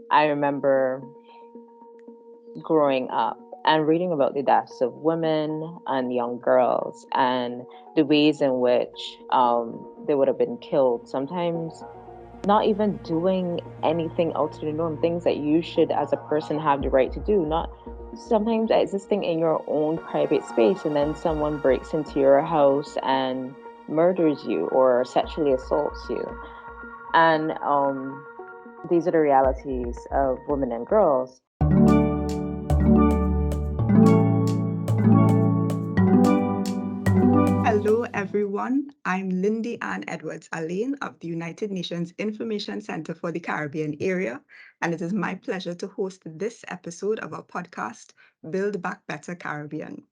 I remember growing up and reading about the deaths of women and young girls and the ways in which they would have been killed. Sometimes not even doing anything out of the norm, things that you should, as a person, have the right to do. Not sometimes existing in your own private space, and then someone breaks into your house and murders you or sexually assaults you. And these are the realities of women and girls. Hello, everyone. I'm Lindy Ann Edwards Alain of the United Nations Information Center for the Caribbean area, and it is my pleasure to host this episode of our podcast, Build Back Better Caribbean.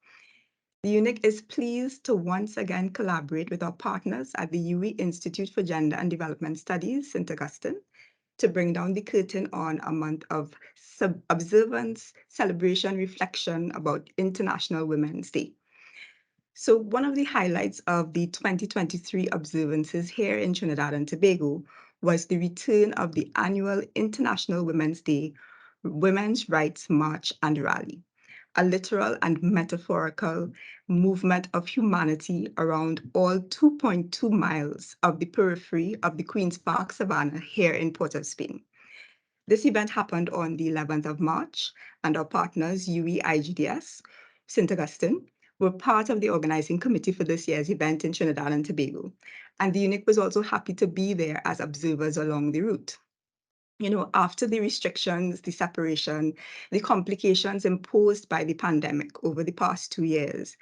The UNIC is pleased to once again collaborate with our partners at the UWI Institute for Gender and Development Studies, St. Augustine, to bring down the curtain on a month of observance, celebration, reflection about International Women's Day. So, one of the highlights of the 2023 observances here in Trinidad and Tobago was the return of the annual International Women's Day Women's Rights March and Rally, a literal and metaphorical movement of humanity around all 2.2 miles of the periphery of the Queen's Park Savannah here in Port of Spain. This event happened on the 11th of March, and our partners, UWI St. Augustine, were part of the organizing committee for this year's event in Trinidad and Tobago. And the UNIC was also happy to be there as observers along the route. After the restrictions, the separation, the complications imposed by the pandemic over the past 2 years,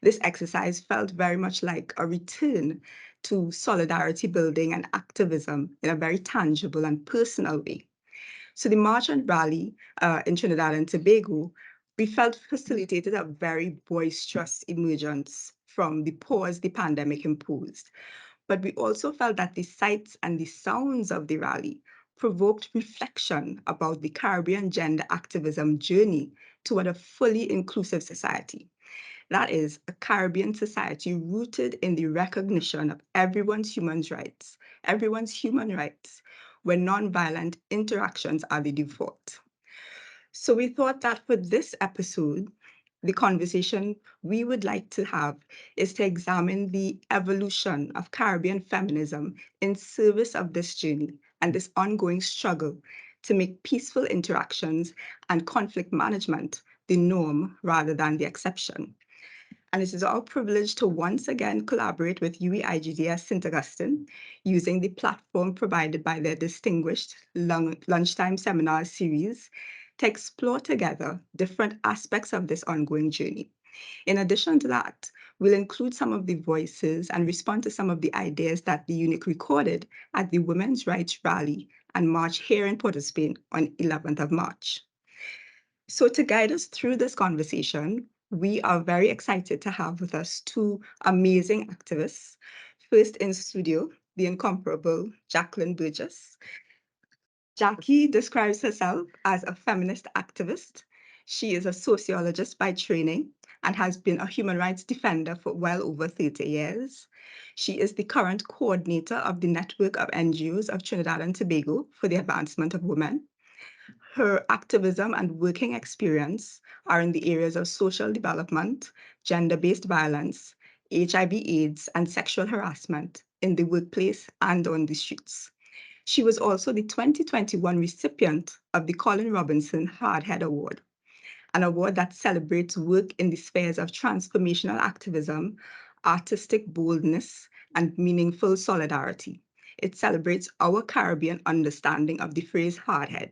this exercise felt very much like a return to solidarity building and activism in a very tangible and personal way. So the March and Rally in Trinidad and Tobago, we felt facilitated a very boisterous emergence from the pause the pandemic imposed. But we also felt that the sights and the sounds of the rally provoked reflection about the Caribbean gender activism journey toward a fully inclusive society. That is, a Caribbean society rooted in the recognition of everyone's human rights, where nonviolent interactions are the default. So we thought that for this episode, the conversation we would like to have is to examine the evolution of Caribbean feminism in service of this journey and this ongoing struggle to make peaceful interactions and conflict management the norm rather than the exception. And it is our privilege to once again collaborate with UWI St. Augustine using the platform provided by their distinguished Lunchtime seminar series to explore together different aspects of this ongoing journey. In addition to that, we'll include some of the voices and respond to some of the ideas that the UNIC recorded at the Women's Rights Rally and March here in Port of Spain on 11th of March. So, to guide us through this conversation, we are very excited to have with us two amazing activists. First in studio, the incomparable Jacqueline Burgess. Jackie describes herself as a feminist activist. She is a sociologist by training and has been a human rights defender for well over 30 years. She is the current coordinator of the network of NGOs of Trinidad and Tobago for the advancement of women. Her activism and working experience are in the areas of social development, gender based violence, HIV/AIDS, and sexual harassment in the workplace and on the streets. She was also the 2021 recipient of the Colin Robinson Hardhead Award, an award that celebrates work in the spheres of transformational activism, artistic boldness, and meaningful solidarity. It celebrates our Caribbean understanding of the phrase hardhead,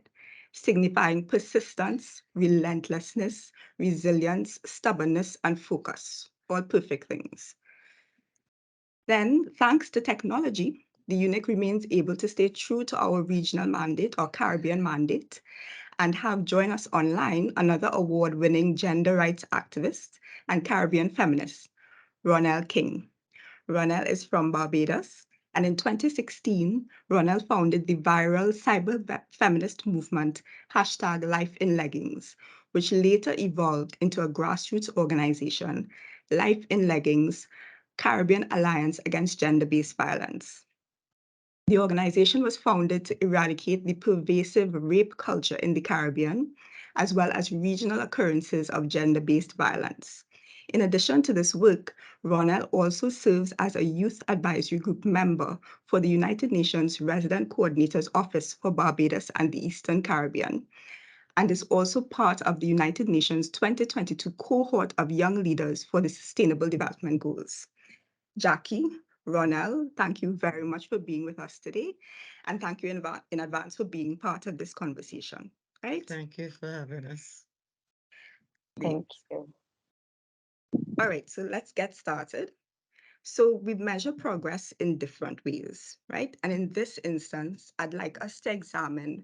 signifying persistence, relentlessness, resilience, stubbornness, and focus, all perfect things. Then, thanks to technology, the UNIC remains able to stay true to our regional mandate or Caribbean mandate and have joined us online another award winning gender rights activist and Caribbean feminist, Ronelle King. Ronelle is from Barbados, and in 2016, Ronelle founded the viral cyber-feminist movement, hashtag Life In Leggings, which later evolved into a grassroots organization, Life In Leggings, Caribbean Alliance Against Gender-Based Violence. The organization was founded to eradicate the pervasive rape culture in the Caribbean, as well as regional occurrences of gender-based violence. In addition to this work, Ronelle also serves as a youth advisory group member for the United Nations Resident Coordinator's Office for Barbados and the Eastern Caribbean, and is also part of the United Nations 2022 cohort of young leaders for the Sustainable Development Goals. Jackie, Ronelle, thank you very much for being with us today. And thank you in advance for being part of this conversation. Right? Thank you for having us. Great. Thank you. All right, so let's get started. So we measure progress in different ways, right? And in this instance, I'd like us to examine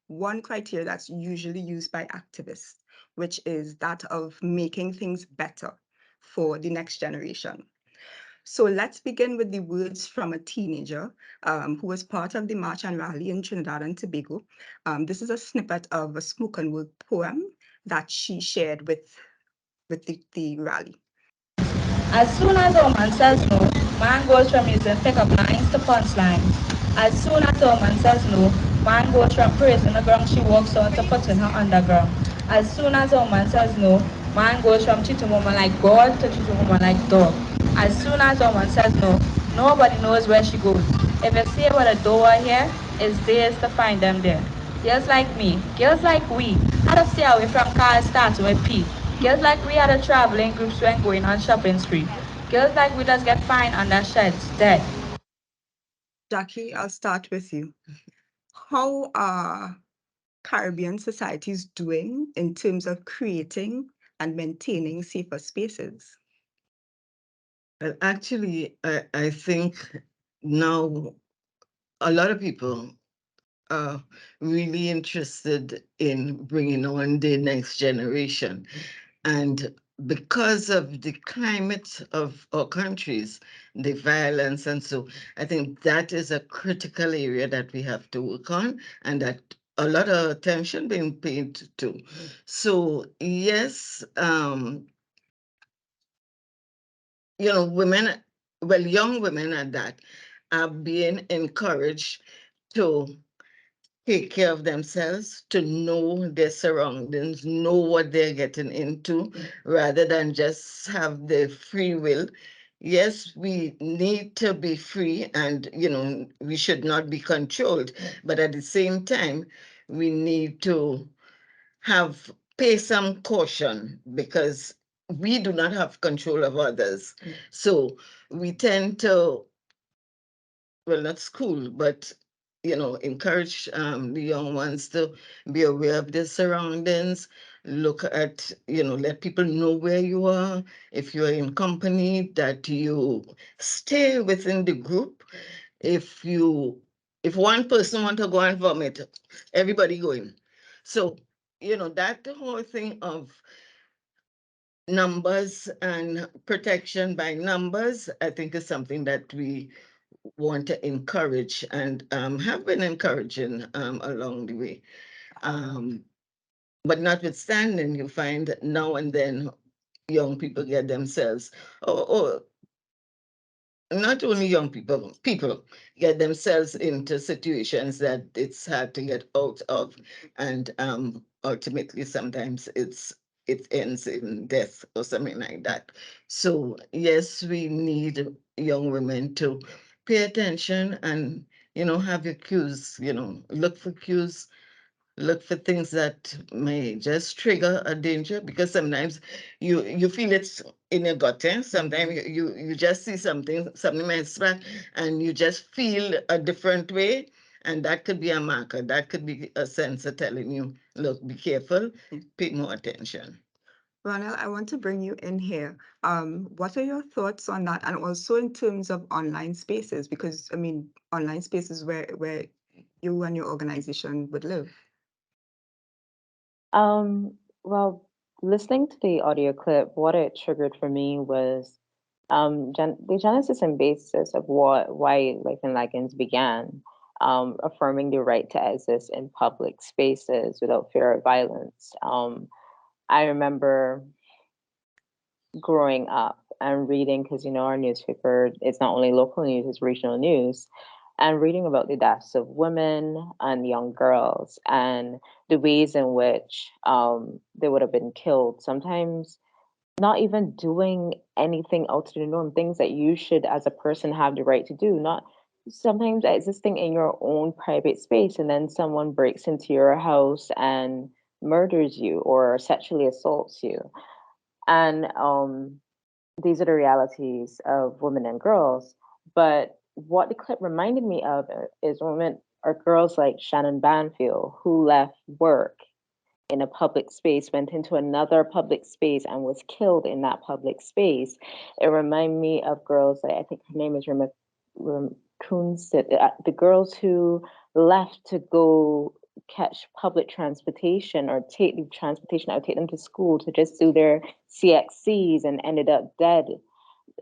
one criteria that's usually used by activists, which is that of making things better for the next generation. So let's begin with the words from a teenager who was part of the march and rally in Trinidad and Tobago. This is a snippet of a spoken word poem that she shared with the rally. As soon as a woman says no, man goes from using pickup lines to punchlines. As soon as a woman says no, man goes from praising the ground she walks on to putting her underground. As soon as a woman says no, man goes from treating woman like God to treating woman like dog. As soon as a woman says no, nobody knows where she goes. If you see what a door here, it's theirs to find them there. Girls like me, girls like we, had to stay away from cars starting with P. Girls like we had to travel in groups when going on shopping spree. Girls like we just get fined under sheds, dead. Jackie, I'll start with you. How are Caribbean societies doing in terms of creating and maintaining safer spaces? Well, actually, I think now a lot of people are really interested in bringing on the next generation. And because of the climate of our countries, the violence, and so I think that is a critical area that we have to work on and that a lot of attention being paid to. So, yes, women, well, young women at that, are being encouraged to take care of themselves, to know their surroundings, know what they're getting into, rather than just have the free will. Yes, we need to be free and, we should not be controlled. But at the same time, we need to have pay some caution because we do not have control of others. So we tend to, well, not school, but encourage the young ones to be aware of their surroundings. Look at, let people know where you are. If you're in company, that you stay within the group. If you, if one person want to go and vomit, everybody going. So, that whole thing of numbers and protection by numbers, I think is something that we want to encourage and have been encouraging along the way. Um, but notwithstanding, you find that now and then young people get themselves, or not only young people, people get themselves into situations that it's hard to get out of, and ultimately sometimes it ends in death or something like that. So yes, we need young women to pay attention and have your cues. Look for cues, look for things that may just trigger a danger, because sometimes you feel it's in your gut. Sometimes you just see something might spark, and you just feel a different way, and that could be a marker, that could be a sensor telling you, look, be careful, pay more attention. Ronelle, I want to bring you in here. What are your thoughts on that? And also in terms of online spaces, because I mean, online spaces where you and your organization would live. Well, listening to the audio clip, what it triggered for me was the genesis and basis of why Life in Leggings began, affirming the right to exist in public spaces without fear of violence. I remember growing up and reading, because our newspaper, it's not only local news, it's regional news. and reading about the deaths of women and young girls and the ways in which they would have been killed. Sometimes not even doing anything out of the norm, things that you should, as a person, have the right to do. Not sometimes existing in your own private space, and then someone breaks into your house and murders you or sexually assaults you. And these are the realities of women and girls. But what the clip reminded me of is women or girls like Shannon Banfield, who left work in a public space, went into another public space and was killed in that public space. It reminded me of girls like, I think her name is the girls who left to go catch public transportation or take the transportation that would take them to school to just do their CXCs and ended up dead.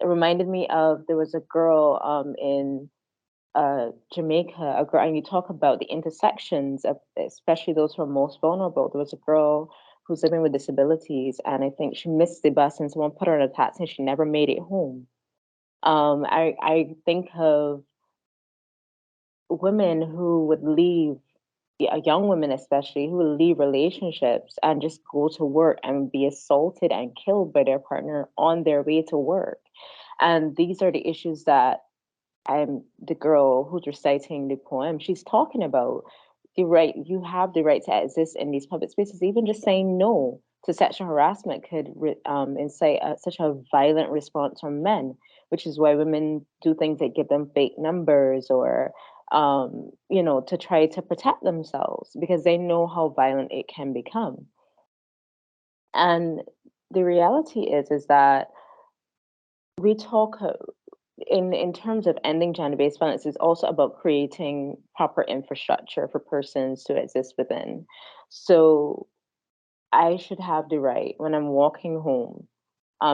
It reminded me of there was a girl in Jamaica, a girl, and you talk about the intersections of especially those who are most vulnerable. There was a girl who's living with disabilities, and I think she missed the bus, and someone put her in a taxi, and she never made it home. I think of women who would leave, young women especially, who would leave relationships and just go to work and be assaulted and killed by their partner on their way to work. And these are the issues that the girl who's reciting the poem, she's talking about the right, you have the right to exist in these public spaces. Even just saying no to sexual harassment could incite such a violent response from men, which is why women do things like give them fake numbers or, to try to protect themselves because they know how violent it can become. And the reality is that we talk in terms of ending gender-based violence is also about creating proper infrastructure for persons to exist within. So I should have the right when I'm walking home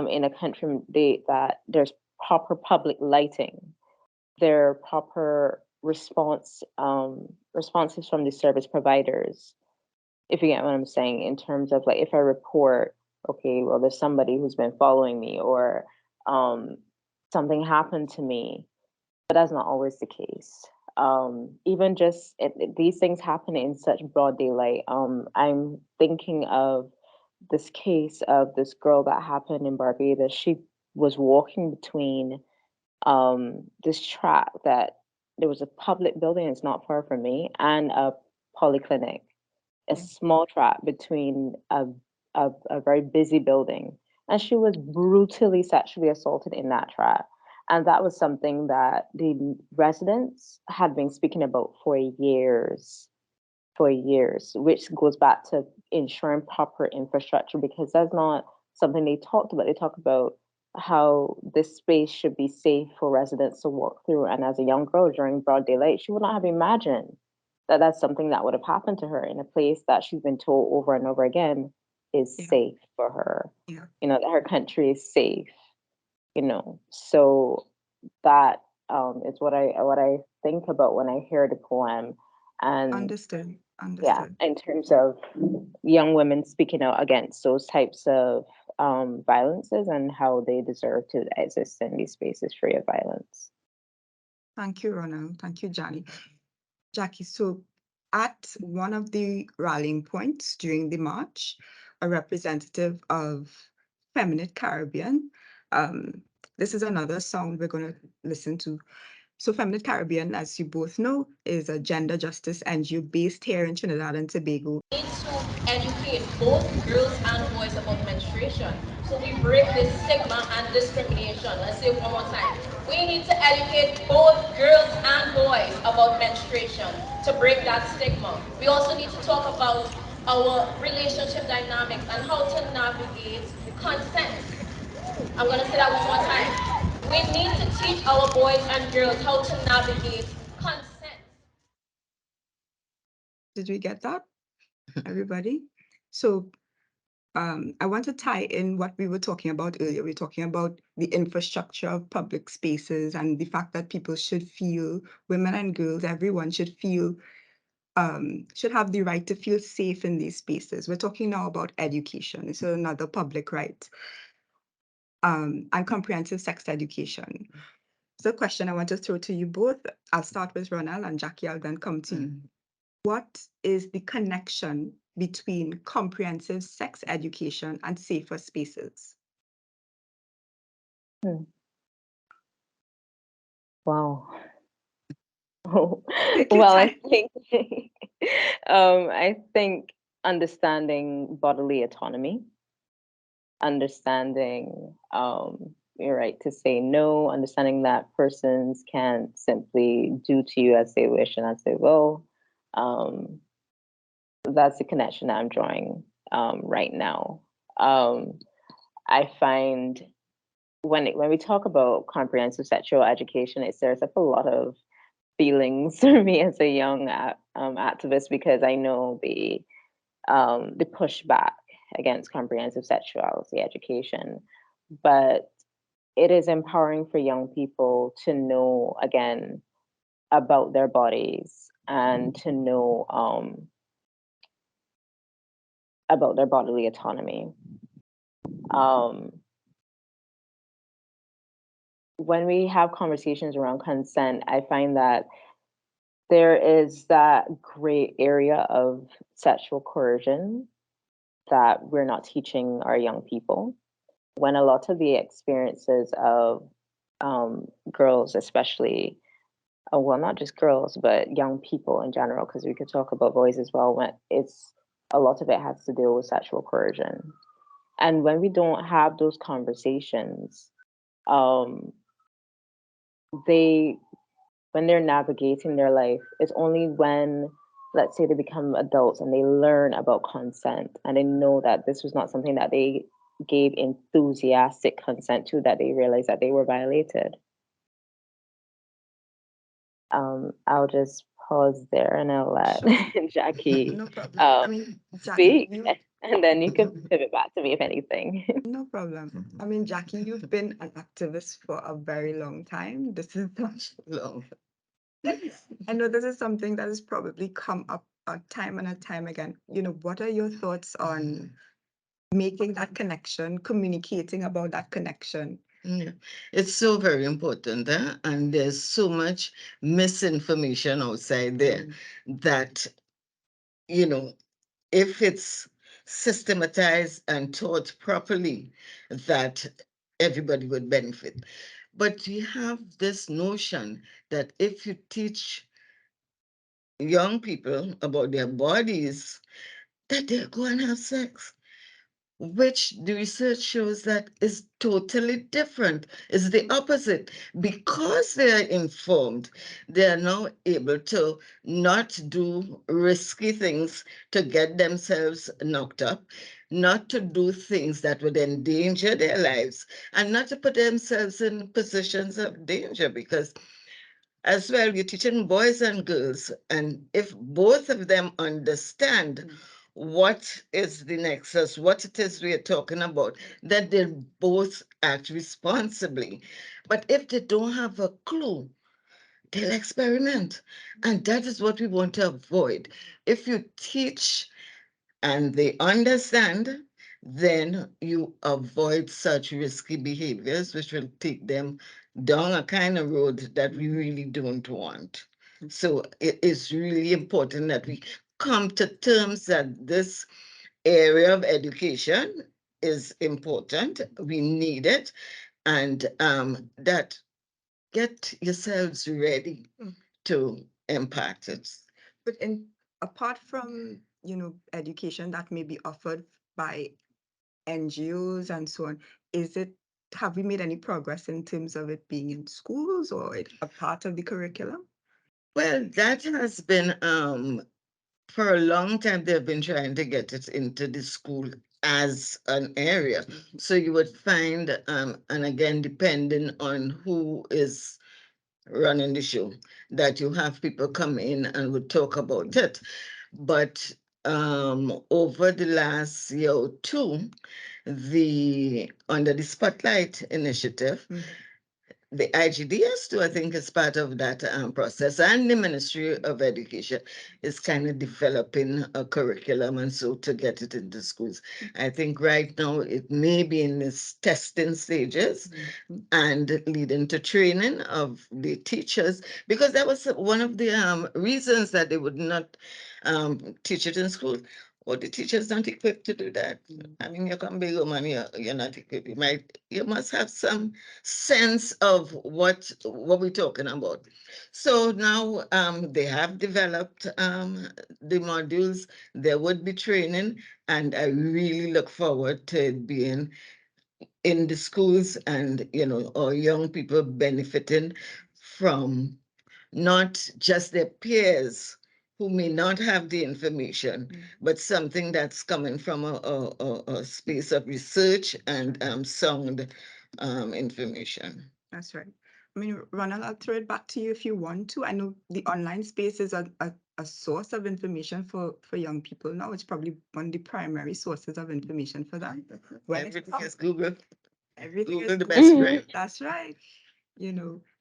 in a country that there's proper public lighting, there are proper responses from the service providers, if you get what I'm saying, in terms of like if I report, okay, well, there's somebody who's been following me or something happened to me, but that's not always the case. Even just these things happen in such broad daylight. I'm thinking of this case of this girl that happened in Barbados. She was walking between this track that there was a public building, it's not far from me, and a polyclinic, a small track between a very busy building. And she was brutally sexually assaulted in that track. And that was something that the residents had been speaking about for years, which goes back to ensuring proper infrastructure because that's not something they talked about. They talk about how this space should be safe for residents to walk through. And as a young girl during broad daylight, she would not have imagined that that's something that would have happened to her in a place that she's been told over and over again is Yeah. safe for her. Yeah. That her country is safe. So that is what I think about when I hear the poem, and Understood. yeah, Understood. in terms of young women speaking out against those types of violences and how they deserve to exist in these spaces free of violence. Thank you, Ronald. Thank you, Jackie. So at one of the rallying points during the march, a representative of Feminist Caribbean, um, this is another song we're going to listen to. So Feminist Caribbean, as you both know, is a gender justice NGO based here in Trinidad and Tobago. Need to educate both girls and boys about menstruation. So we break this stigma and discrimination. Let's say it one more time. We need to educate both girls and boys about menstruation to break that stigma. We also need to talk about our relationship dynamics and how to navigate consent. I'm going to say that one more time. We need to teach our boys and girls how to navigate consent. Did we get that, everybody? So I want to tie in what we were talking about earlier. We are talking about the infrastructure of public spaces and the fact that people should feel, women and girls, everyone should feel, should have the right to feel safe in these spaces. We're talking now about education. It's another public right, and comprehensive sex education. So, question I want to throw to you both. I'll start with Ronelle, and Jackie, I'll then come to you. What is the connection between comprehensive sex education and safer spaces? Wow. Take your Well, time. I think understanding bodily autonomy, understanding your right to say no, understanding that persons can't simply do to you as they wish and as they will. Um, that's the connection that I'm drawing right now. I find when we talk about comprehensive sexual education, it stirs up a lot of feelings for me as a young activist, because I know the pushback against comprehensive sexuality education, but it is empowering for young people to know again about their bodies and to know about their bodily autonomy. Um, when we have conversations around consent, I find that there is that gray area of sexual coercion that we're not teaching our young people. When a lot of the experiences of girls, especially, well, not just girls, but young people in general, because we could talk about boys as well, when it's a lot of it has to deal with sexual coercion. And when we don't have those conversations, um, they when they're navigating their life, it's only when, let's say, they become adults and they learn about consent and they know that this was not something that they gave enthusiastic consent to, that they realize that they were violated. I'll just pause there and I'll let Jackie No problem. I mean, Jackie, speak, and then you can pivot back to me if anything. no problem. I mean, Jackie, you've been an activist for a very long time. This is not long. I know this is something that has probably come up time and time again. What are your thoughts on making that connection, communicating about that connection? Yeah. It's so very important, and there's so much misinformation outside there that, you know, if it's systematized and taught properly, that everybody would benefit. But we have this notion that if you teach young people about their bodies, that they'll go and have sex, which the research shows that is totally different. It's the opposite. Because they are informed, they are now able to not do risky things to get themselves knocked up, not to do things that would endanger their lives, and not to put themselves in positions of danger, because as well, you're teaching boys and girls. And if both of them understand what is the nexus, what it is we are talking about, that they'll both act responsibly. But if they don't have a clue, they'll experiment. And that is what we want to avoid. If you teach and they understand, then you avoid such risky behaviors, which will take them down a kind of road that we really don't want. So it is really important that we come to terms that this area of education is important. We need it, and that get yourselves ready to impact it. But apart from, education that may be offered by NGOs and so on, have we made any progress in terms of it being in schools or a part of the curriculum? Well, that has been for a long time. They've been trying to get it into the school as an area. So you would find, and again, depending on who is running the show, that you have people come in and would talk about it. But over the last year or two, the under the Spotlight initiative, the IGDS too, I think, is part of that process, and the Ministry of Education is kind of developing a curriculum and so to get it into schools. I think right now it may be in its testing stages and leading to training of the teachers, because that was one of the reasons that they would not teach it in school. Or the teachers not equipped to do that. I mean, you can be a woman, you're not equipped. You must have some sense of what we're talking about. So now they have developed the modules. There would be training, and I really look forward to it being in the schools, and our young people benefiting from not just their peers who may not have the information, but something that's coming from a space of research and sound information. That's right. I mean, Ronald, I'll throw it back to you if you want to. I know the online space is a source of information for young people now. It's probably one of the primary sources of information for them. Everything is Google. Everything Google is the best Google. friend. That's right.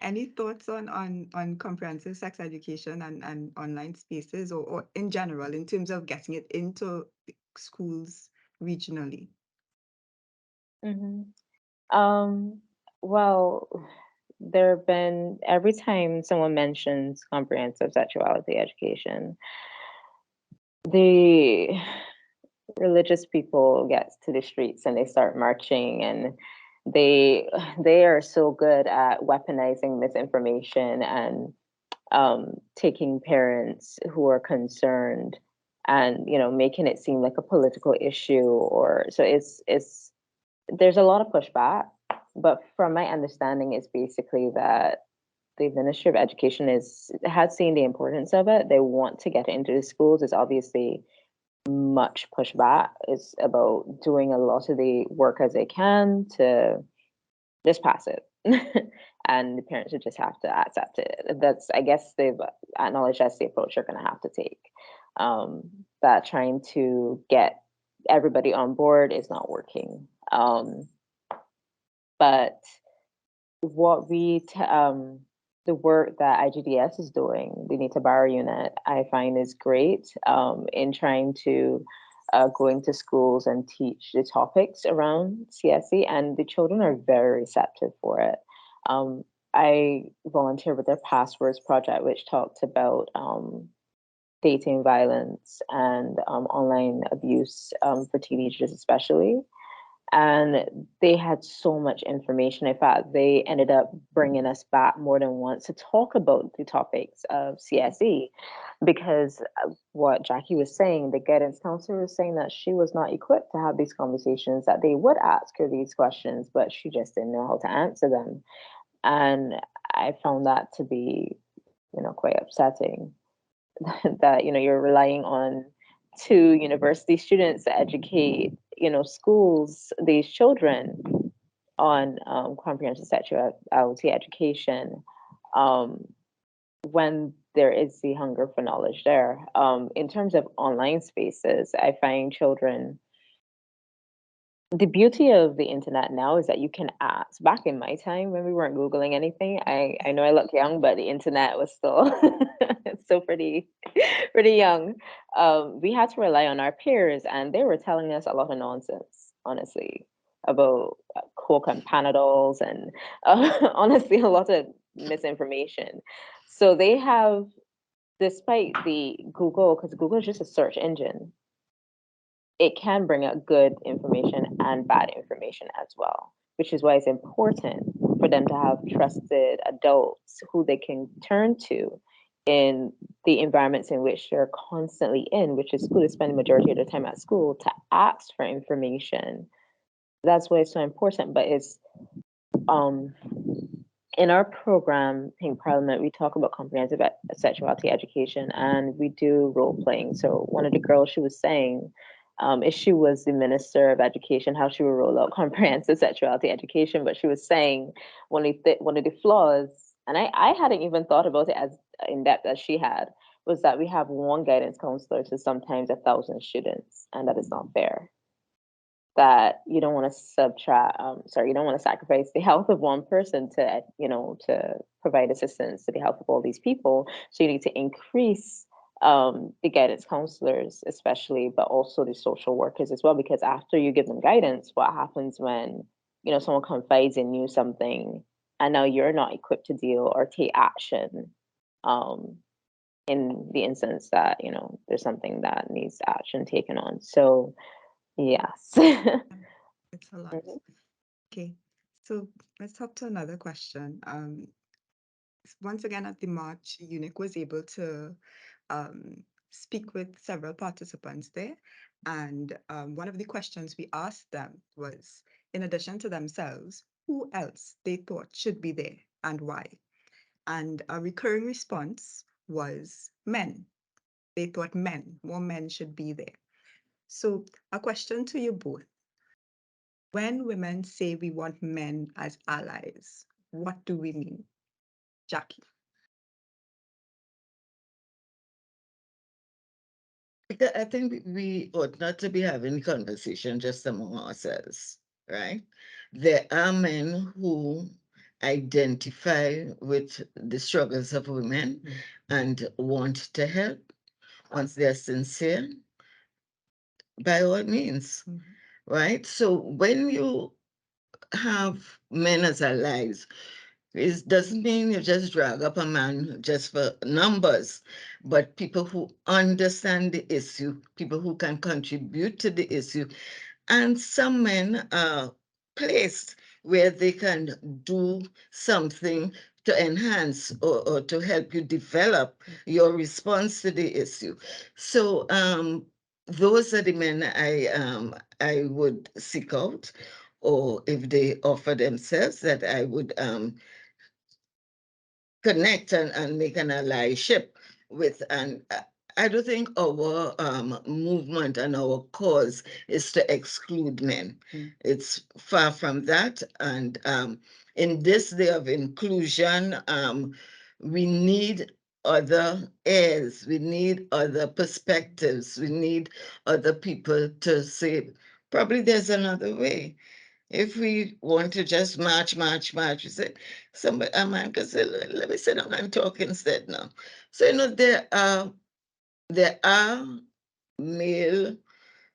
Any thoughts on comprehensive sex education and online spaces, or in general in terms of getting it into schools regionally? Mhm. Um, well, there have been, every time someone mentions comprehensive sexuality education, the religious people get to the streets and they start marching, and they they are so good at weaponizing misinformation and taking parents who are concerned and making it seem like a political issue, or so it's there's a lot of pushback. But from my understanding, it's basically that the Ministry of Education has seen the importance of it. They want to get it into the schools. It's obviously much pushback. It's about doing a lot of the work as they can to just pass it. And the parents would just have to accept it. That's, I guess, they've acknowledged that's the approach they're going to have to take. That trying to get everybody on board is not working. But what the work that IGDS is doing, the Nita Bar unit, I find is great in trying to go into schools and teach the topics around CSE, and the children are very receptive for it. I volunteer with their Passwords project, which talked about dating violence and online abuse for teenagers, especially. And they had so much information. In fact, they ended up bringing us back more than once to talk about the topics of CSE, because what Jackie was saying, the guidance counselor was saying that she was not equipped to have these conversations, that they would ask her these questions, but she just didn't know how to answer them. And I found that to be, quite upsetting. That you're relying on two university students to educate schools, these children, on comprehensive sexuality education, um, when there is the hunger for knowledge there. In terms of online spaces, I find children, the beauty of the internet now is that you can ask. Back in my time when we weren't Googling anything, I know I look young, but the internet was still it's still pretty young. We had to rely on our peers, and they were telling us a lot of nonsense, honestly, about coke and panadols, and honestly, a lot of misinformation. So they have, despite the Google, because Google is just a search engine, it can bring out good information and bad information as well, which is why it's important for them to have trusted adults who they can turn to in the environments in which they're constantly in, which is school. They spend the majority of their time at school, to ask for information. That's why it's so important. But it's um in our program, Pink Parliament, we talk about comprehensive sexuality education, and we do role playing. So one of the girls, she was saying, if she was the Minister of Education, how she would roll out comprehensive sexuality education. But she was saying one of the flaws, and I hadn't even thought about it as in depth as she had, was that we have one guidance counselor to sometimes 1,000 students, and that is not fair. that you don't want to you don't want to sacrifice the health of one person to, to provide assistance to the health of all these people. So you need to increase the guidance counselors, especially, but also the social workers as well, because after you give them guidance, what happens when, someone confides in you something and now you're not equipped to deal or take action, um, in the instance that, there's something that needs action taken on. So, yes. It's a lot. Okay, so let's hop to another question. Once again, at the March, UNIC was able to speak with several participants there. And one of the questions we asked them was, in addition to themselves, who else they thought should be there and why? And a recurring response was men. They thought more men should be there. So, a question to you both. When women say we want men as allies, what do we mean? Jackie. I think we ought not to be having conversation just among ourselves, right? There are men who identify with the struggles of women and want to help. Once they're sincere, by all means, right? So when you have men as allies, it doesn't mean you just drag up a man just for numbers, but people who understand the issue, people who can contribute to the issue. And some men are placed where they can do something to enhance or to help you develop your response to the issue. So those are the men I would seek out, or if they offer themselves, that I would connect and make an allyship with. And I don't think our movement and our cause is to exclude men. It's far from that. And in this day of inclusion, we need other ears, we need other perspectives, we need other people to say, probably there's another way. If we want to just march, we say, somebody, a man can say, let me sit down and talk instead now. So, there are male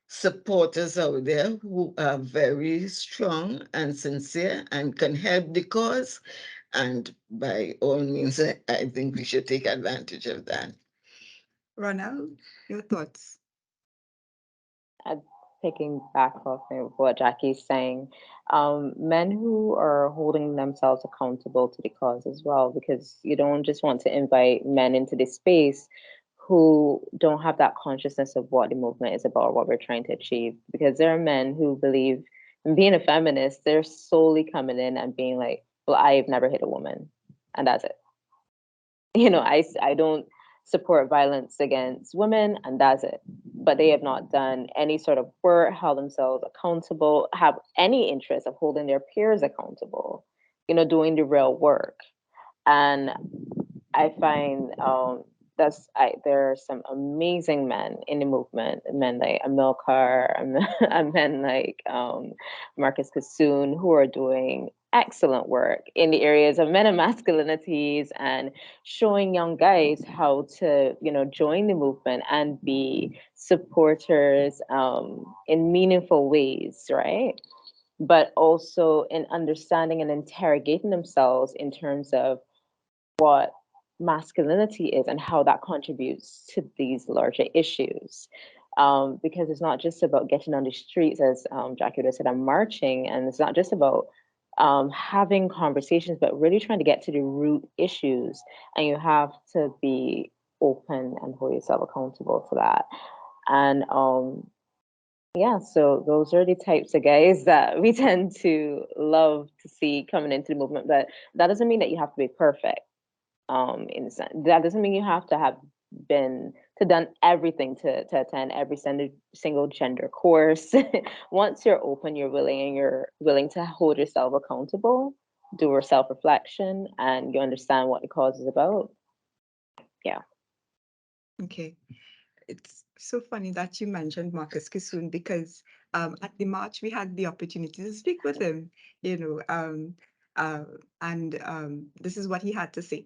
supporters out there who are very strong and sincere and can help the cause. And by all means, I think we should take advantage of that. Ronelle, your thoughts? Picking back off of what Jackie's saying, men who are holding themselves accountable to the cause as well, because you don't just want to invite men into this space who don't have that consciousness of what the movement is about or what we're trying to achieve. Because there are men who believe in being a feminist, they're solely coming in and being like, well, I've never hit a woman, and that's it. I don't support violence against women, and that's it. But they have not done any sort of work, held themselves accountable, have any interest of holding their peers accountable, doing the real work. And I find there are some amazing men in the movement, men like Amilcar, and men like Marcus Kassoon, who are doing excellent work in the areas of men and masculinities and showing young guys how to, join the movement and be supporters in meaningful ways, right? But also in understanding and interrogating themselves in terms of what masculinity is and how that contributes to these larger issues. Because it's not just about getting on the streets, as Jackie would have said, I'm marching, and it's not just about having conversations, but really trying to get to the root issues. And you have to be open and hold yourself accountable for that. And yeah, so those are the types of guys that we tend to love to see coming into the movement. But that doesn't mean that you have to be perfect. In the sense that doesn't mean you have to have been to done everything to attend every single gender course. Once you're open, you're willing, and you're willing to hold yourself accountable, do a self-reflection, and you understand what the cause is about. Yeah. Okay. It's So funny that you mentioned Marcus Kissoon because at the march we had the opportunity to speak with him, you know, uh, and this is what he had to say.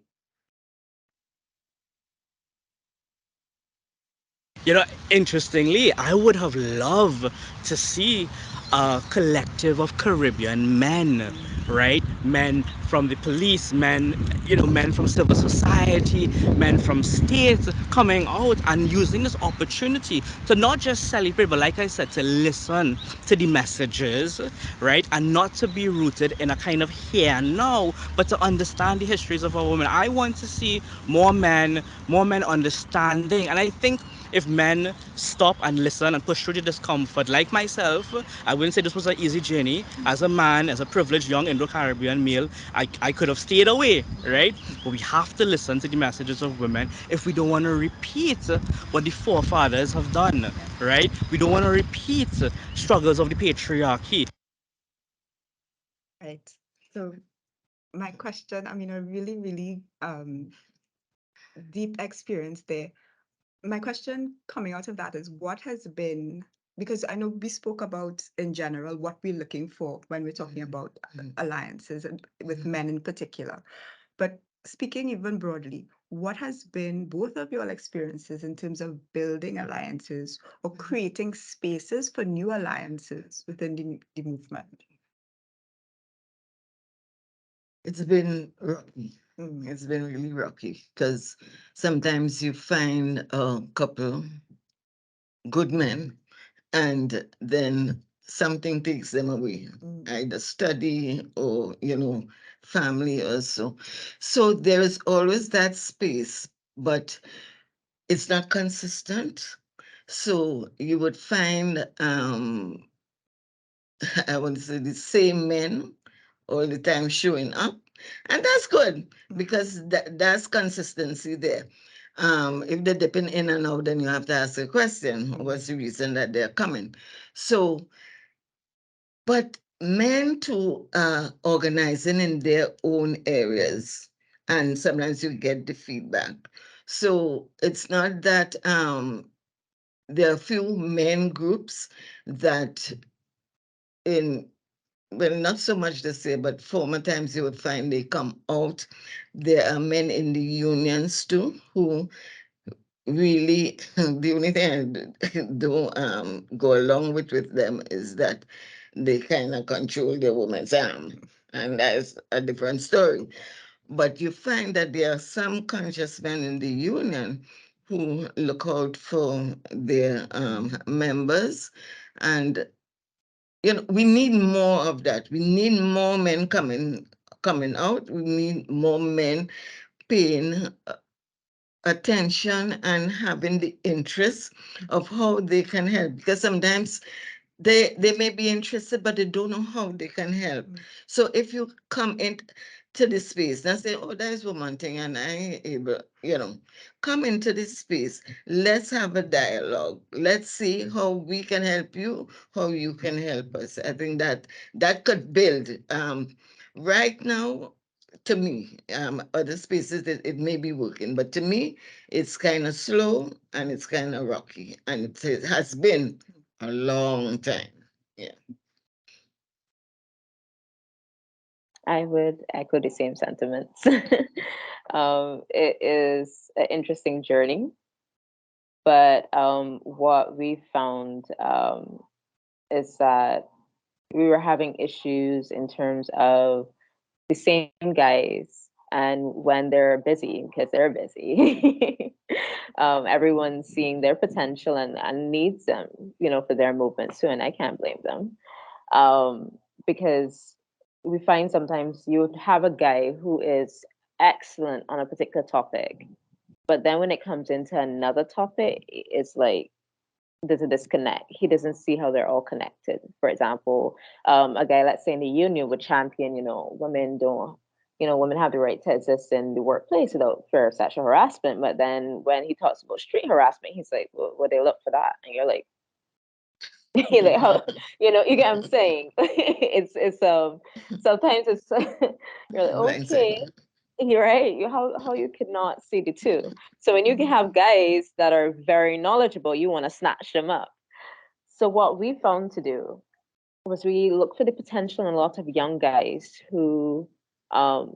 You know, interestingly, I would have loved to see a collective of Caribbean men, right? Men from the police, men, you know, men from civil society, men from states coming out and using this opportunity to not just celebrate, but like I said, to listen to the messages, right? And not to be rooted in a kind of here and now, but to understand the histories of our women. I want to see more men understanding. And I think if men stop and listen and push through the discomfort, like myself, I wouldn't say this was an easy journey. As a man, as a privileged young Indo-Caribbean male, I could have stayed away, right? But we have to listen to the messages of women if we don't want to repeat what the forefathers have done, right? We don't want to repeat struggles of the patriarchy. Right. So my question, I mean, a really, really deep experience there. My question coming out of that is what has been, because I know we spoke about in general what we're looking for when we're talking about alliances and with men in particular. But speaking even broadly, what has been both of your experiences in terms of building alliances or creating spaces for new alliances within the movement? It's been rocky. It's been really rocky because sometimes you find a couple good men and then something takes them away, either study or, family or so. So there is always that space, but it's not consistent. So you would find I want to say the same men all the time showing up. And that's good because that's consistency there. If they're dipping in and out, then you have to ask a question. What's the reason that they're coming? So, but men too are organizing in their own areas. And sometimes you get the feedback. So it's not that there are few men groups that in well, not so much this year, but former times you would find they come out. There are men in the unions too who really, the only thing I don't go along with them is that they kind of control their woman's arm. And that's a different story. But you find that there are some conscious men in the union who look out for their members and we need more of that. We need more men coming out. We need more men paying attention and having the interest of how they can help. Because sometimes they may be interested, but they don't know how they can help. So if you come into this space and say, oh, that is woman thing, and I ain't able, come into this space. Let's have a dialogue. Let's see how we can help you, how you can help us. I think that could build. Right now, to me, other spaces it may be working, but to me, it's kind of slow and it's kind of rocky, and it has been a long time. Yeah. I would echo the same sentiments. It is an interesting journey, but what we found is that we were having issues in terms of the same guys, and when they're busy, because they're busy, everyone's seeing their potential and needs them, for their movements too, and I can't blame them. Because we find sometimes you have a guy who is excellent on a particular topic, but then when it comes into another topic, it's like there's a disconnect. He doesn't see how they're all connected. For example, a guy, let's say in the union, would champion, women have the right to exist in the workplace without fear of sexual harassment. But then when he talks about street harassment, he's like, well, would they look for that? And you're like, you're like, how, you get what I'm saying? It's sometimes it's you're like, Blindsided. okay, You're right. How you could not see the two. So when you can have guys that are very knowledgeable, you want to snatch them up. So what we found to do was we looked for the potential in a lot of young guys who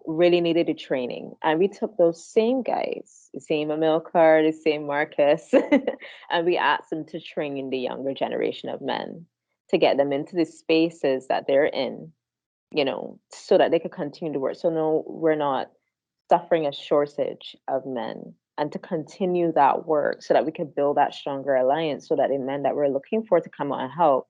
really needed the training. And we took those same guys, the same Amilcar, the same Marcus, and we asked them to train the younger generation of men to get them into the spaces that they're in, so that they could continue to work. So no, we're not suffering a shortage of men, and to continue that work so that we could build that stronger alliance so that the men that we're looking for to come out and help,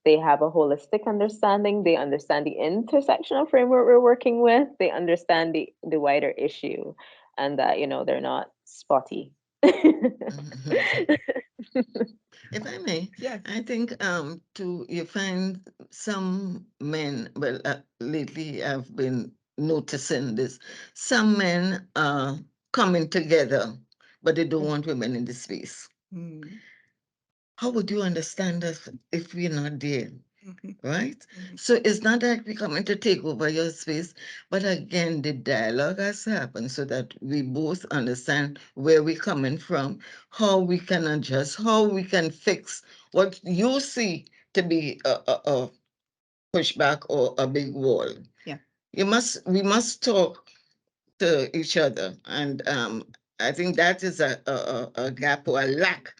they have a holistic understanding, they understand the intersectional framework we're working with, they understand the wider issue, and that they're not spotty. If I may, Yes. I think you find some men, well, lately I've been noticing this. Some men are coming together, but they don't want women in the space. Mm. How would you understand us if we're not there? Mhm. Right? Mhm. So it's not that we're coming to take over your space, but again, the dialogue has to happen so that we both understand where we're coming from, how we can adjust, how we can fix what you see to be a pushback or a big wall. Yeah. We must talk to each other, and I think that is a gap or a lack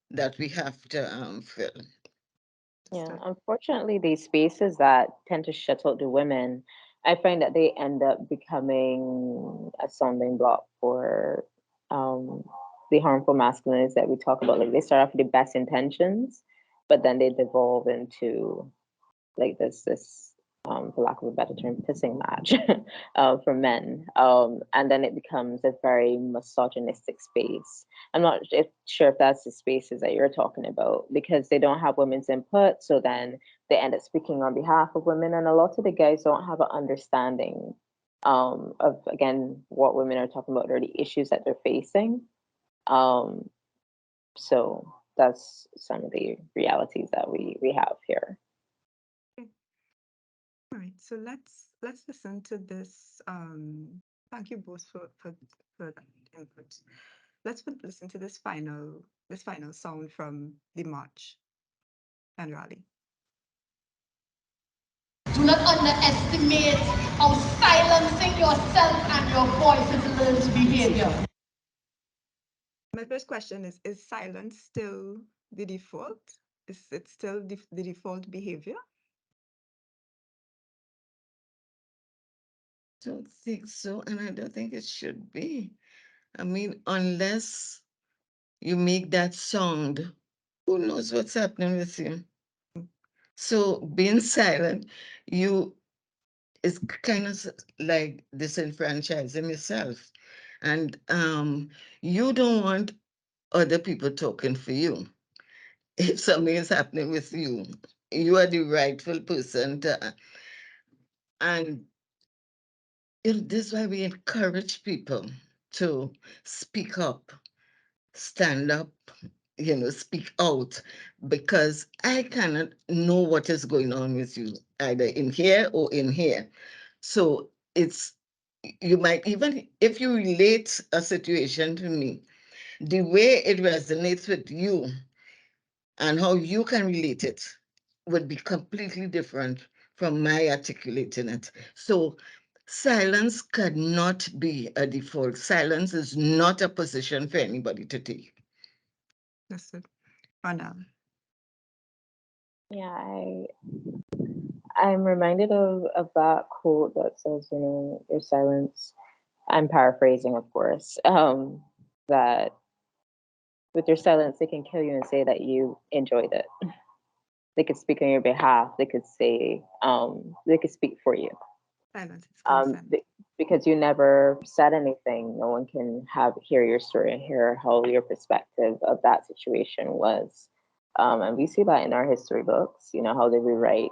that we have to fill. Yeah, Understood. unfortunately, these spaces that tend to shut out the women, I find that they end up becoming a stumbling block for um, the harmful masculinities that we talk about. Like they start off with the best intentions, but then they devolve into like this for lack of a better term, pissing match for men. And then it becomes a very misogynistic space. I'm not sure if that's the spaces that you're talking about because they don't have women's input. So then they end up speaking on behalf of women. And a lot of the guys don't have an understanding of, again, what women are talking about or the issues that they're facing. Um, so that's some of the realities that we have here. Okay. All right. So let's listen to this. Thank you both for that input. Listen to this final sound from the march and rally. Do not underestimate how silencing yourself and your voice is a learned behavior. My first question is silence still the default? Is it still the default behavior? Don't think so, and I don't think it should be. I mean, unless you make that sound, who knows what's happening with you? So being silent, you is kind of like disenfranchising yourself, and you don't want other people talking for you. If something is happening with you, you are the rightful person to, and this is why we encourage people to speak up, stand up, speak out, because I cannot know what is going on with you, either in here or in here. So it's, you might, even if you relate a situation to me, the way it resonates with you and how you can relate it would be completely different from my articulating it. So silence cannot be a default. Silence is not a position for anybody to take. That's it. Ronelle. Yeah, I'm reminded of that quote that says, your silence. I'm paraphrasing, of course. That with your silence, they can kill you and say that you enjoyed it. They could speak on your behalf. They could say, they could speak for you. Silence is Um, consent. be- because you never said anything. No one can hear your story and hear how your perspective of that situation was. And we see that in our history books. How they rewrite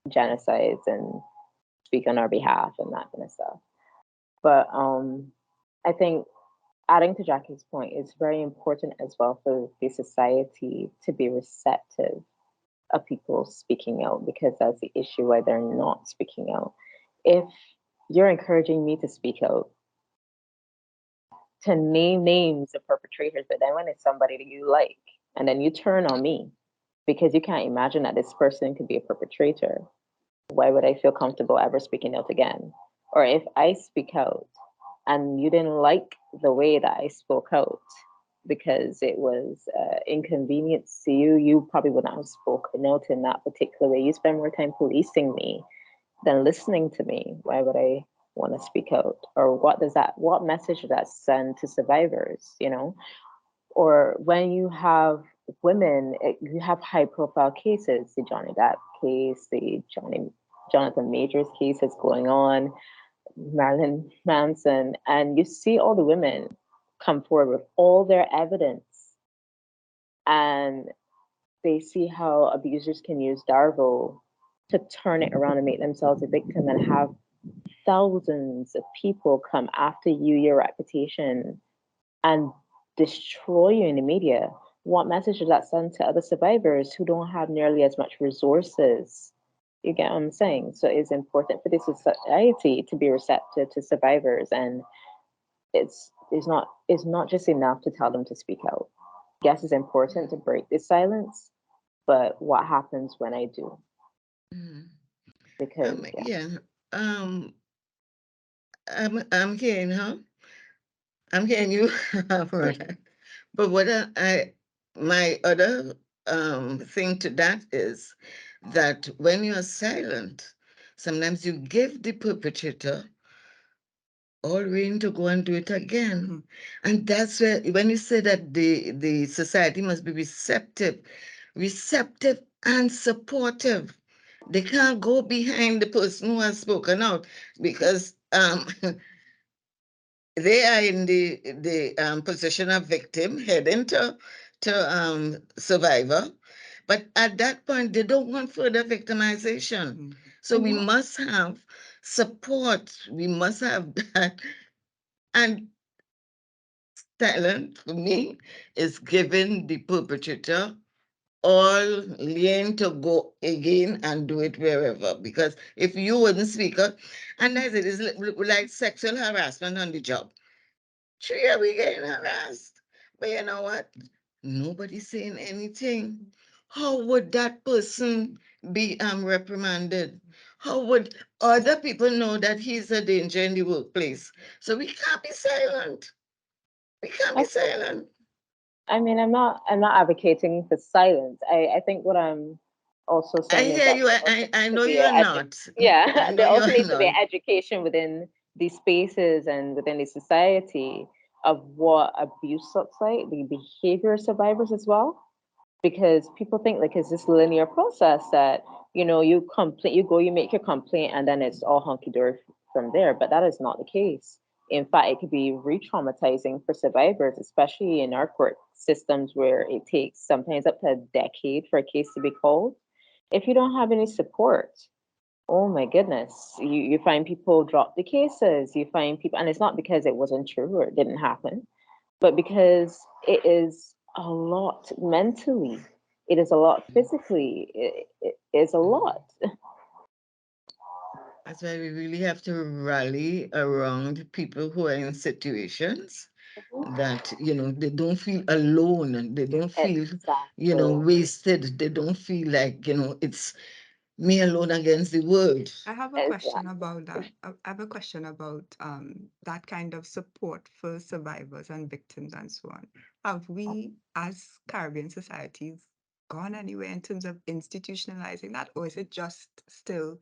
genocides and speak on our behalf and that kind of stuff. But I think adding to Jackie's point, it's very important as well for the society to be receptive of people speaking out because that's the issue why they're not speaking out. If you're encouraging me to speak out, to name names of perpetrators, but then when it's somebody that you like, and then you turn on me because you can't imagine that this person could be a perpetrator, why would I feel comfortable ever speaking out again? Or if I speak out and you didn't like the way that I spoke out because it was inconvenience to you, you probably wouldn't have spoken out in that particular way. You spend more time policing me than listening to me. Why would I want to speak out? Or what message does that send to survivors, you know? Or when you have women, you have high profile cases, the Johnny Depp case, the Jonathan Majors case that's going on, Marilyn Manson, and you see all the women come forward with all their evidence, and they see how abusers can use Darvo to turn it around and make themselves a victim and have thousands of people come after you, your reputation, and destroy you in the media. What message does that send to other survivors who don't have nearly as much resources? You get what I'm saying? So it's important for the society to be receptive to survivors, and it's not just enough to tell them to speak out. Yes, it's important to break this silence, but what happens when I do? Mhm. Because yeah, Yeah. Um, I'm hearing, huh? I'm hearing you, Rhoda. But my other thing to that is that when you're silent, sometimes you give the perpetrator all rein to go and do it again. Mhm. And that's where, when you say that the society must be receptive and supportive. They can't go behind the person who has spoken out because they are in the position of victim heading to survivor. But at that point, they don't want further victimization. Mhm. So we must have support. We must have that. And talent for me is giving the perpetrator all lane to go again and do it wherever. Because if you wouldn't speak up, and as it is like sexual harassment on the job. Sure, yeah, we getting harassed. But you know what? Nobody's saying anything. How would that person be reprimanded? How would other people know that he's a danger in the workplace? So we can't be silent. We can't be I, silent. I mean, I'm not advocating for silence. I think what I'm also I saying is hear that you. there also I needs to know be you are not. I yeah, know there you also are needs to be not. an education within these spaces and within the society of what abuse looks like, the behavior of survivors as well, because people think like it's this linear process that you complain, you go, you make your complaint, and then it's all hunky dory from there. But that is not the case. In fact, it could be re-traumatizing for survivors, especially in our court systems where it takes sometimes up to a decade for a case to be called. If you don't have any support, oh my goodness, you find people drop the cases. You find people, and it's not because it wasn't true or it didn't happen, but because it is a lot mentally, it is a lot physically, it is a lot. That's why we really have to rally around people who are in situations that, they don't feel alone and they don't feel, Exactly. wasted. They don't feel like, it's me alone against the world. I have a question Exactly. about that. I have a question about that kind of support for survivors and victims and so on. Have we, as Caribbean societies, gone anywhere in terms of institutionalizing that, or is it just still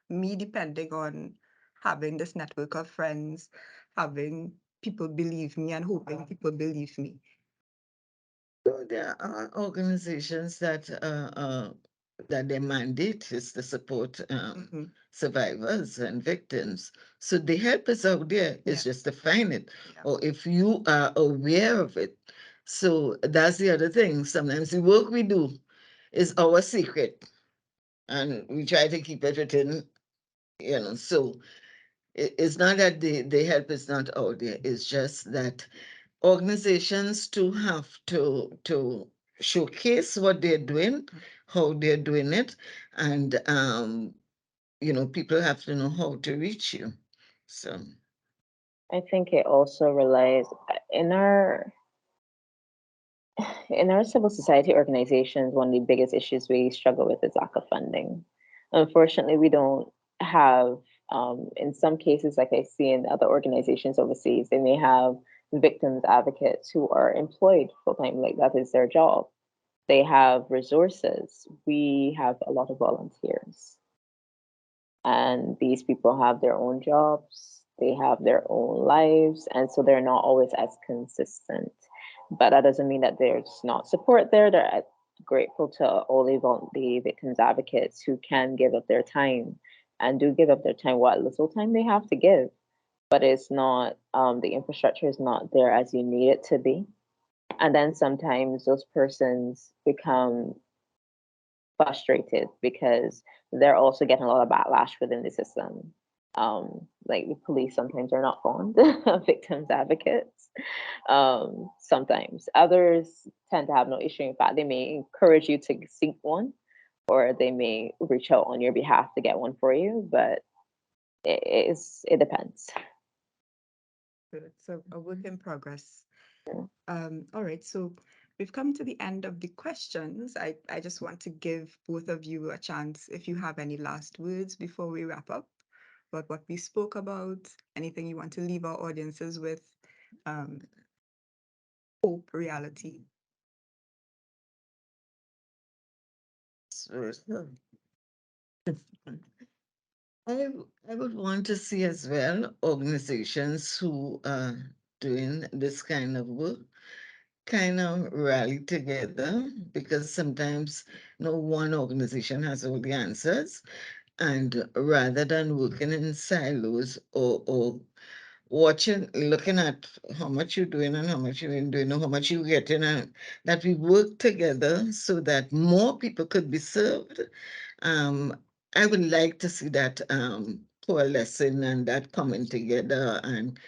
me depending on having this network of friends, having people believe me and hoping people believe me? So there are organizations that their mandate is to support Hmm. survivors and victims. So the help is out there. It's Yeah. just to find it, Yeah. or if you are aware of it. So that's the other thing. Sometimes the work we do is our secret, and we try to keep it within. So it's not that the help is not out there. It's just that organizations too have to showcase what they're doing, how they're doing it, and people have to know how to reach you. So, I think it also relies in our in our civil society organizations. One of the biggest issues we struggle with is lack of funding. Unfortunately, we don't have, in some cases, like I see in other organizations overseas, they may have victims advocates who are employed full time, like that is their job. They have resources. We have a lot of volunteers, and these people have their own jobs, they have their own lives, and so they're not always as consistent. But that doesn't mean that there's not support there. They're grateful to all the victims advocates who can give up their time and do give up their time, what little time they have to give. But it's not, the infrastructure is not there as you need it to be. And then sometimes those persons become frustrated because they're also getting a lot of backlash within the system. Like the police sometimes are not fond of victims advocates. Sometimes others tend to have no issue. In fact, they may encourage you to seek one, or they may reach out on your behalf to get one for you. But it depends. So it's a work in progress. All right, so we've come to the end of the questions. I just want to give both of you a chance if you have any last words before we wrap up about what we spoke about, anything you want to leave our audiences with, um, hope, reality. so I would want to see as well organizations who are doing this kind of work kind of rally together, because sometimes no one organization has all the answers. And rather than working in silos, or watching, looking at how much you're doing and how much you ain't doing, or how much you're getting, and that we work together so that more people could be served. Um, I would like to see that coalescing and that coming together. And,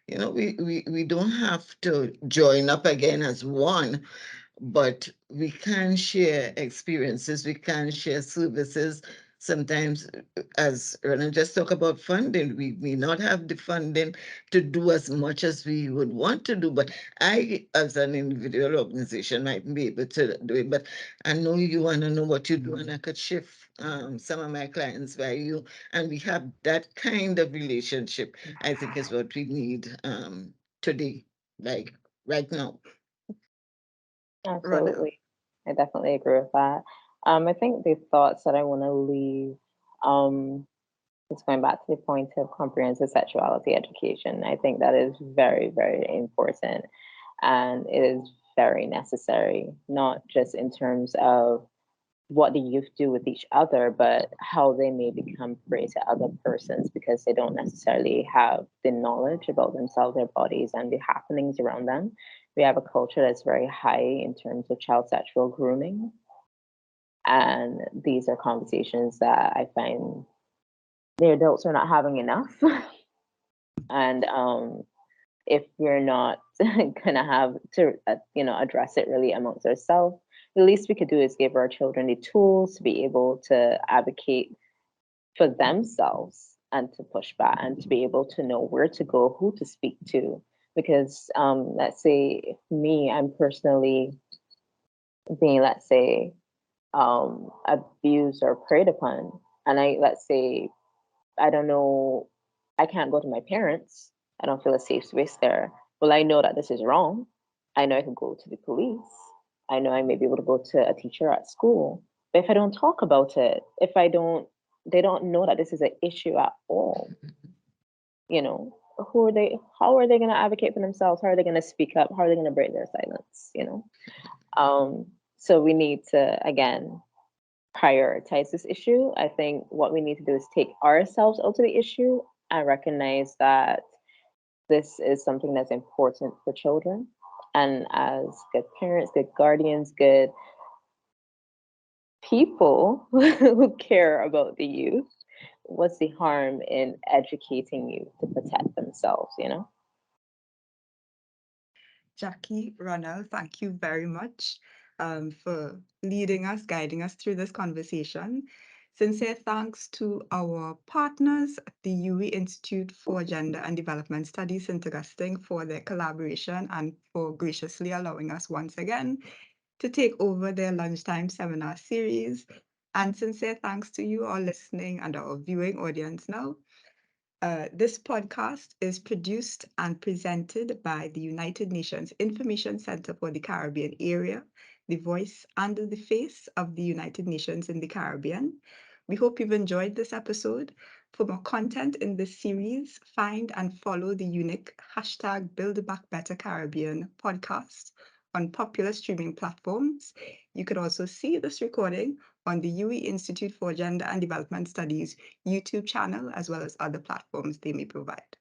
we don't have to join up again as one, but we can share experiences, we can share services. Sometimes, as Rana just talked about funding, we may not have the funding to do as much as we would want to do, but I, as an individual organization, might be able to do it. But I know you want to know what you do, and I could shift some of my clients by you, and we have that kind of relationship. I think is what we need today, like right now. Ronald. Absolutely. I definitely agree with that. I think the thoughts that I want to leave, um, is going back to the point of comprehensive sexuality education. I think that is very, very important, and it is very necessary, not just in terms of what the youth do with each other, but how they may become prey to other persons because they don't necessarily have the knowledge about themselves, their bodies, and the happenings around them. We have a culture that's very high in terms of child sexual grooming. And these are conversations that I find the adults are not having enough. And if we're not gonna have to, address it really amongst ourselves, the least we could do is give our children the tools to be able to advocate for themselves and to push back and to be able to know where to go, who to speak to. Because let's say me, I'm personally being, let's say, abused or preyed upon, and let's say, I don't know, I can't go to my parents. I don't feel a safe space there. Well, I know that this is wrong. I know I can go to the police. I know I may be able to go to a teacher at school. But if I don't talk about it, if I don't, they don't know that this is an issue at all. You know, who are they? How are they going to advocate for themselves? How are they going to speak up? How are they going to break their silence? So we need to again prioritize this issue. I think what we need to do is take ourselves out of the issue and recognize that this is something that's important for children. And as good parents, good guardians, good people who care about the youth, what's the harm in educating you to protect themselves, Jackie, Ronald, thank you very much for leading us, guiding us through this conversation. Sincere thanks to our partners at the UWI Institute for Gender and Development Studies in St. for their collaboration and for graciously allowing us once again to take over their lunchtime seminar series. And sincere thanks to you all listening and our viewing audience now. This podcast is produced and presented by the United Nations Information Center for the Caribbean Area, the voice and the face of the United Nations in the Caribbean. We hope you've enjoyed this episode. For more content in this series, find and follow the UNIC hashtag Build Back Better Caribbean podcast on popular streaming platforms. You could also see this recording on the UWI Institute for Gender and Development Studies YouTube channel, as well as other platforms they may provide.